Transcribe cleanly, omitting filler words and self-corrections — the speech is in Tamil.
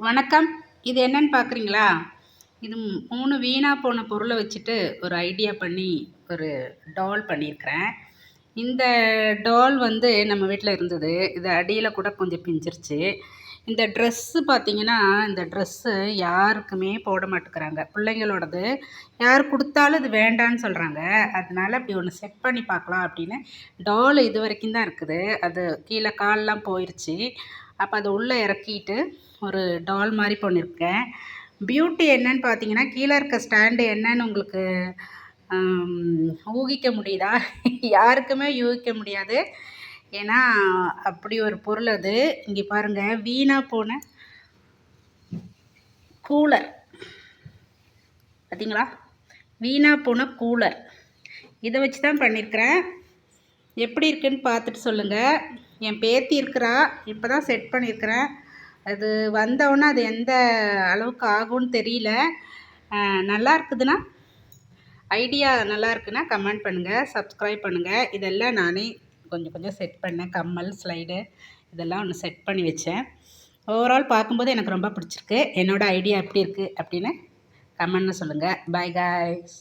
வணக்கம். இது என்னன்னு பார்க்குறீங்களா? இது 3 வீணா போன பொருள வச்சுட்டு ஒரு ஐடியா பண்ணி ஒரு டால் பண்ணியிருக்கிறேன். இந்த டால் வந்து நம்ம வீட்ல இருந்தது. இது அடியில கூட கொஞ்சம் பிஞ்சிருச்சு. இந்த ட்ரெஸ்ஸு பார்த்தீங்கன்னா, இந்த ட்ரெஸ்ஸு யாருக்குமே போட மாட்டேங்கிறாங்க. பிள்ளைங்களோடது. யார் குடுத்தாலும் இது வேண்டான்னு சொல்றாங்க. அதனால இப்படி ஒண்ணு செட் பண்ணி பார்க்கலாம் அப்படின்னு டால் இதுவரைக்கும் தான் இருக்குது. அது கீழ கால்லாம் போயிருச்சு. அப்ப அத உள்ள இறக்கிட்டு ஒரு டால் மாரி பண்ணியிருக்கேன். பியூட்டி என்னன்னு பார்த்தீங்கன்னா, கீழ இருக்க ஸ்டாண்டு என்னன்னு உங்களுக்கு ஊகிக்க முடியுதா? யாருக்குமே யூகிக்க முடியாது. ஏன்னா, அப்படி ஒரு பொருள் அது. இங்க பாருங்க, வீணா போன கூலர். பார்த்தீங்களா? வீணா போன கூலர். இத வச்சு தான் பண்ணியிருக்கிறேன். எப்படி இருக்குன்னு பார்த்துட்டு சொல்லுங்க. என் பேத்தி இருக்கிறா. இப்ப தான் செட் பண்ணியிருக்கிறேன். அது வந்தவுடனே அது எந்த அளவுக்கு ஆகும்னு தெரியல. நல்லா இருக்குதுன்னா ஐடியா நல்லா இருக்குன்னா கமெண்ட் பண்ணுங்கள், சப்ஸ்கிரைப் பண்ணுங்கள். இதெல்லாம் நானே கொஞ்சம் கொஞ்சம் செட் பண்ணேன். கம்மல், ஸ்லைடு இதெல்லாம் ஒன்று செட் பண்ணி வச்சேன். ஓவரால் பார்க்கும்போது எனக்கு ரொம்ப பிடிச்சிருக்கு. என்னோடய ஐடியா எப்படி இருக்குது அப்படின்னு கமெண்ட்னு சொல்லுங்கள். By guys.